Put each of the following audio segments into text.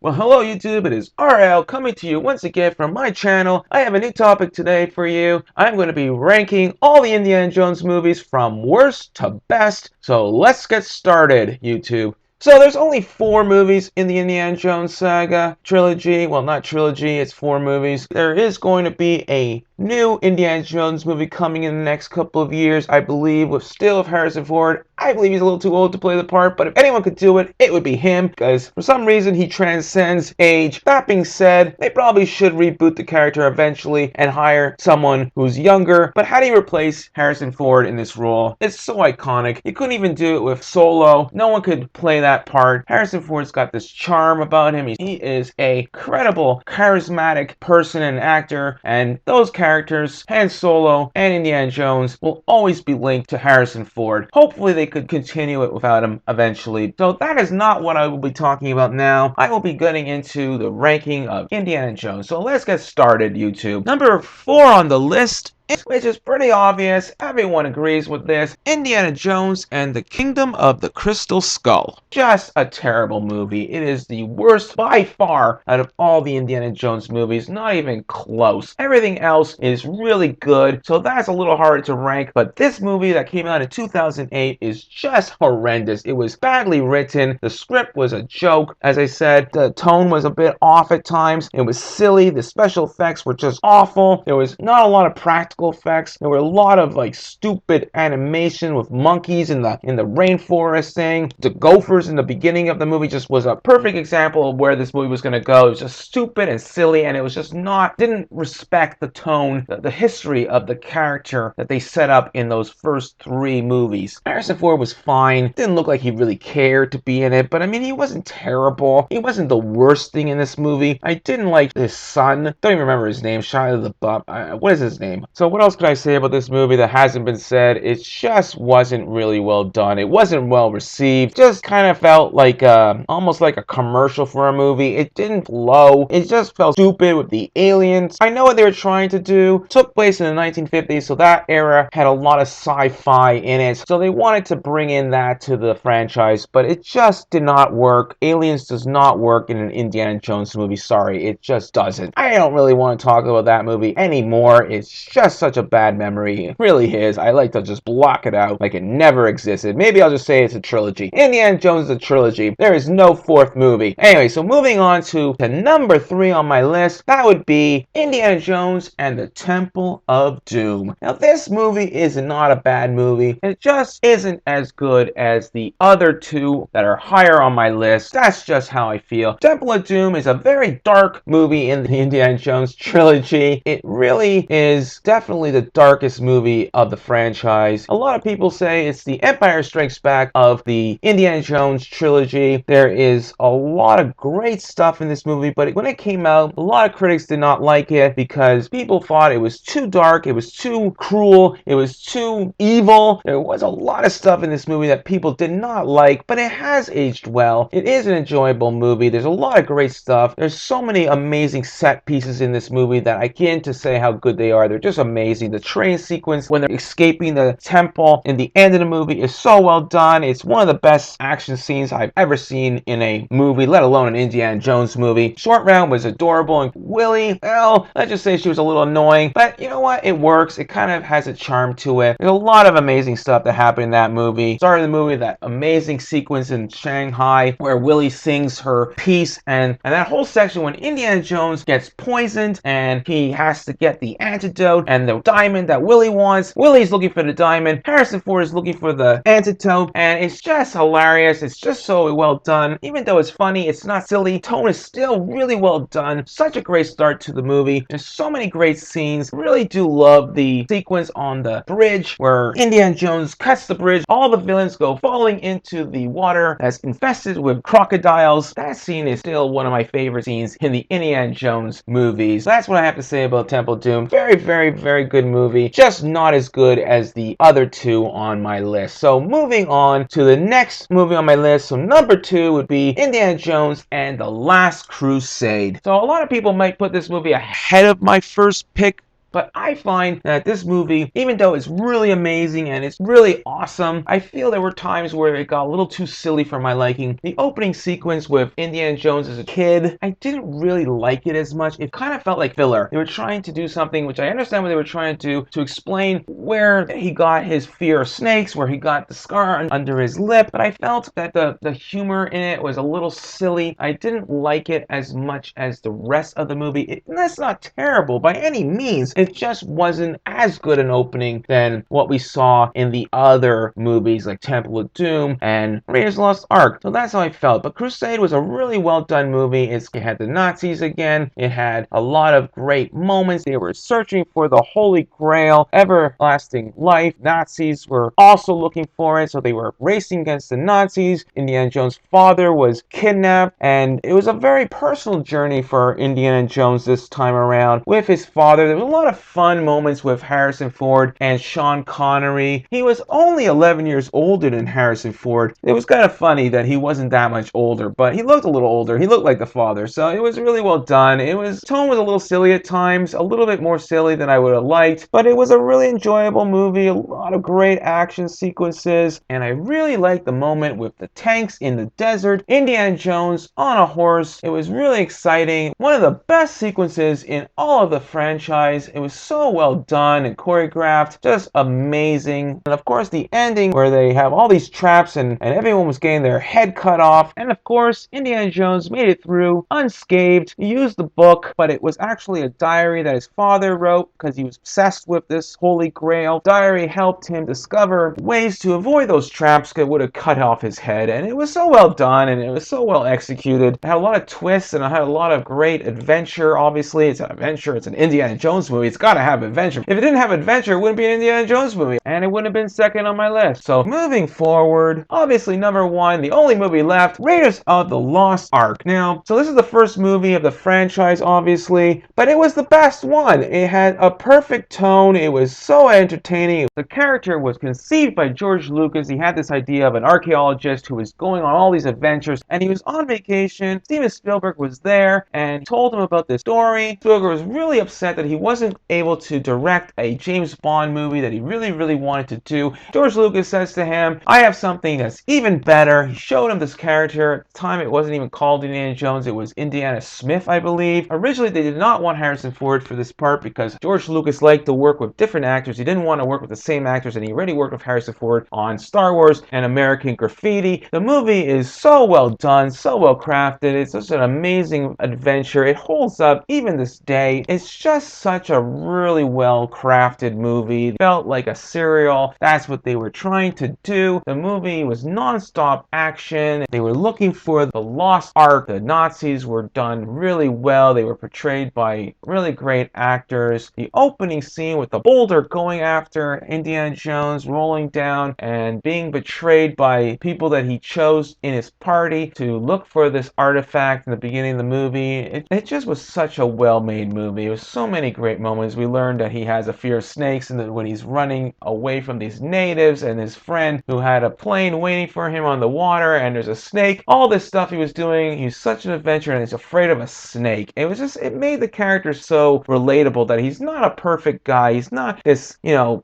Well, hello YouTube, it is RL coming to you once again from my channel. I have a new topic today for you. I'm going to be ranking all the Indiana Jones movies from worst to best. So let's get started, YouTube. So there's only 4 movies in the Indiana Jones saga trilogy. Well, not trilogy, it's 4 movies. There is going to be a new Indiana Jones movie coming in the next couple of years, I believe, with Harrison Ford. I believe he's a little too old to play the part, but if anyone could do it, it would be him, because for some reason he transcends age. That being said, they probably should reboot the character eventually and hire someone who's younger. But how do you replace Harrison Ford in this role? It's so iconic. You couldn't even do it with Solo. No one could play that part. Harrison Ford's got this charm about him. He is a credible, charismatic person and actor, and those characters, Han Solo and Indiana Jones, will always be linked to Harrison Ford. Hopefully they could continue it without him eventually. So that is not what I will be talking about now. I will be getting into the ranking of Indiana Jones. So let's get started, YouTube. Number 4 on the list, which is pretty obvious, everyone agrees with this, Indiana Jones and the Kingdom of the Crystal Skull. Just a terrible movie. It is the worst by far out of all the Indiana Jones movies, not even close. Everything else is really good, so that's a little harder to rank, but this movie that came out in 2008 is just horrendous. It was badly written, the script was a joke, as I said, the tone was a bit off at times, it was silly, the special effects were just awful, there was not a lot of practical effects. There were a lot of like stupid animation with monkeys in the rainforest thing. The gophers in the beginning of the movie just was a perfect example of where this movie was going to go. It was just stupid and silly, and it was just didn't respect the tone, the history of the character that they set up in those first 3 movies. Harrison Ford was fine. Didn't look like he really cared to be in it, but I mean, he wasn't terrible. He wasn't the worst thing in this movie. I didn't like his son. Don't even remember his name. Shia LaBeouf. What is his name? So what else could I say about this movie that hasn't been said? It just wasn't really well done. It wasn't well received. Just kind of felt like almost like a commercial for a movie. It didn't flow. It just felt stupid with the aliens. I know what they were trying to do. It took place in the 1950s, so that era had a lot of sci-fi in it. So they wanted to bring in that to the franchise, but it just did not work. Aliens does not work in an Indiana Jones movie. Sorry, it just doesn't. I don't really want to talk about that movie anymore. It's just such a bad memory. It really is. I like to just block it out like it never existed. Maybe I'll just say it's a trilogy. Indiana Jones is a trilogy. There is no 4th movie. Anyway, so moving on to number 3 on my list, that would be Indiana Jones and the Temple of Doom. Now, this movie is not a bad movie. It just isn't as good as the other 2 that are higher on my list. That's just how I feel. Temple of Doom is a very dark movie in the Indiana Jones trilogy. It really is definitely the darkest movie of the franchise. A lot of people say it's the Empire Strikes Back of the Indiana Jones trilogy. There is a lot of great stuff in this movie, but when it came out, a lot of critics did not like it because people thought it was too dark, it was too cruel, it was too evil. There was a lot of stuff in this movie that people did not like, but it has aged well. It is an enjoyable movie. There's a lot of great stuff. There's so many amazing set pieces in this movie that I can't to say how good they are. They're just amazing. The train sequence when they're escaping the temple in the end of the movie is so well done. It's one of the best action scenes I've ever seen in a movie, let alone an Indiana Jones movie. Short Round was adorable, and Willie, well, let's just say she was a little annoying, but you know what? It works. It kind of has a charm to it. There's a lot of amazing stuff that happened in that movie. Started the movie, that amazing sequence in Shanghai where Willie sings her piece, and that whole section when Indiana Jones gets poisoned and he has to get the antidote and the diamond that Willie wants. Willie's looking for the diamond. Harrison Ford is looking for the antidote, and it's just hilarious. It's just so well done. Even though it's funny, it's not silly. Tone is still really well done. Such a great start to the movie. There's so many great scenes. Really do love the sequence on the bridge where Indiana Jones cuts the bridge. All the villains go falling into the water that's infested with crocodiles. That scene is still one of my favorite scenes in the Indiana Jones movies. That's what I have to say about Temple of Doom. Very, very, very good movie. Just not as good as the other 2 on my list. So moving on to the next movie on my list. So number 2 would be Indiana Jones and the Last Crusade. So a lot of people might put this movie ahead of my first pick But I find that this movie, even though it's really amazing and it's really awesome, I feel there were times where it got a little too silly for my liking. The opening sequence with Indiana Jones as a kid, I didn't really like it as much. It kind of felt like filler. They were trying to do something, which I understand what they were trying to do, to explain where he got his fear of snakes, where he got the scar under his lip, but I felt that the humor in it was a little silly. I didn't like it as much as the rest of the movie. That's not terrible by any means. It just wasn't as good an opening than what we saw in the other movies like Temple of Doom and Raiders of the Lost Ark. So that's how I felt. But Crusade was a really well done movie. It had the Nazis again. It had a lot of great moments. They were searching for the Holy Grail, everlasting life. Nazis were also looking for it, so they were racing against the Nazis. Indiana Jones' father was kidnapped, and it was a very personal journey for Indiana Jones this time around with his father. There was a lot of fun moments with Harrison Ford and Sean Connery. He was only 11 years older than Harrison Ford. It was kind of funny that he wasn't that much older, but he looked a little older. He looked like the father, so it was really well done. Tone was a little silly at times, a little bit more silly than I would have liked, but it was a really enjoyable movie, a lot of great action sequences, and I really liked the moment with the tanks in the desert, Indiana Jones on a horse. It was really exciting. One of the best sequences in all of the franchise. It was so well done and choreographed, just amazing. And of course the ending where they have all these traps and everyone was getting their head cut off. And of course Indiana Jones made it through unscathed. He used the book, but it was actually a diary that his father wrote because he was obsessed with this Holy Grail. Diary helped him discover ways to avoid those traps that would have cut off his head. And it was so well done and it was so well executed. It had a lot of twists and it had a lot of great adventure. Obviously it's an adventure, it's an Indiana Jones movie. It's got to have adventure. If it didn't have adventure, it wouldn't be an Indiana Jones movie, and it wouldn't have been second on my list. So moving forward, obviously number one, the only movie left, Raiders of the Lost Ark. Now, so this is the first movie of the franchise, obviously, but it was the best one. It had a perfect tone. It was so entertaining. The character was conceived by George Lucas. He had this idea of an archaeologist who was going on all these adventures, and he was on vacation. Steven Spielberg was there and told him about this story. Spielberg was really upset that he wasn't able to direct a James Bond movie that he really wanted to do. George Lucas says to him, I have something that's even better. He showed him this character. At the time, it wasn't even called Indiana Jones. It was Indiana Smith, I believe. Originally, they did not want Harrison Ford for this part because George Lucas liked to work with different actors. He didn't want to work with the same actors, and he already worked with Harrison Ford on Star Wars and American Graffiti. The movie is so well done, so well crafted. It's such an amazing adventure. It holds up even this day. It's just such a really well crafted movie. It felt like a serial. That's what they were trying to do. The movie was non-stop action. They were looking for the Lost Ark. The Nazis were done really well. They were portrayed by really great actors. The opening scene with the boulder going after Indiana Jones, rolling down and being betrayed by people that he chose in his party to look for this artifact in the beginning of the movie. It just was such a well-made movie. It was so many great moments. We learned that he has a fear of snakes, and that when he's running away from these natives and his friend who had a plane waiting for him on the water and there's a snake, all this stuff he was doing, he's such an adventurer and he's afraid of a snake. It made the character so relatable that he's not a perfect guy. He's not this,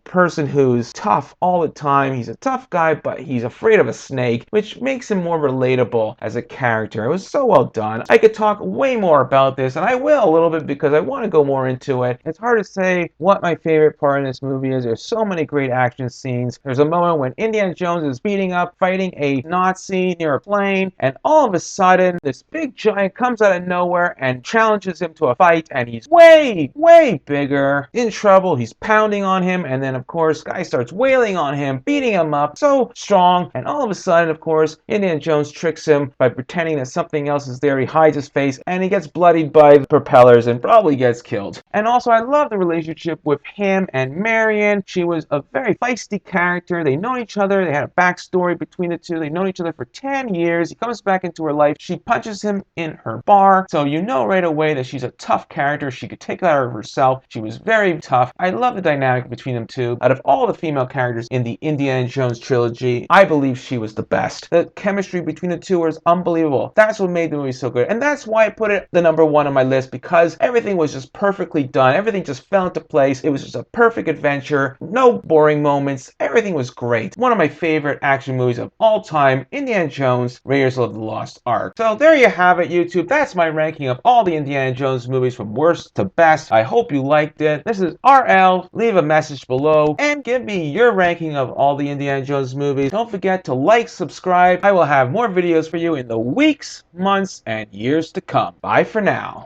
person who's tough all the time. He's a tough guy, but he's afraid of a snake, which makes him more relatable as a character. It was so well done. I could talk way more about this, and I will a little bit because I want to go more into it. It's hard to say what my favorite part in this movie is. There's so many great action scenes. There's a moment when Indiana Jones is fighting a Nazi near a plane, and all of a sudden, this big giant comes out of nowhere and challenges him to a fight, and he's way bigger, in trouble. He's pounding on him, and then, of course, guy starts wailing on him, beating him up so strong, and all of a sudden, of course, Indiana Jones tricks him by pretending that something else is there. He hides his face, and he gets bloodied by the propellers and probably gets killed. And also, I love the relationship with him and Marion. She was a very feisty character. They know each other. They had a backstory between the two. They've known each other for 10 years. He comes back into her life. She punches him in her bar. So you know right away that she's a tough character. She could take care of herself. She was very tough. I love the dynamic between them two. Out of all the female characters in the Indiana Jones trilogy, I believe she was the best. The chemistry between the two was unbelievable. That's what made the movie so good. And that's why I put it the number one on my list, because everything was just perfectly done. Everything everything just fell into place. It was just a perfect adventure, no boring moments, everything was great. One of my favorite action movies of all time, Indiana Jones, Raiders of the Lost Ark. So there you have it, YouTube. That's my ranking of all the Indiana Jones movies from worst to best. I hope you liked it. This is RL. Leave a message below and give me your ranking of all the Indiana Jones movies. Don't forget to like, subscribe. I will have more videos for you in the weeks, months, and years to come. Bye for now.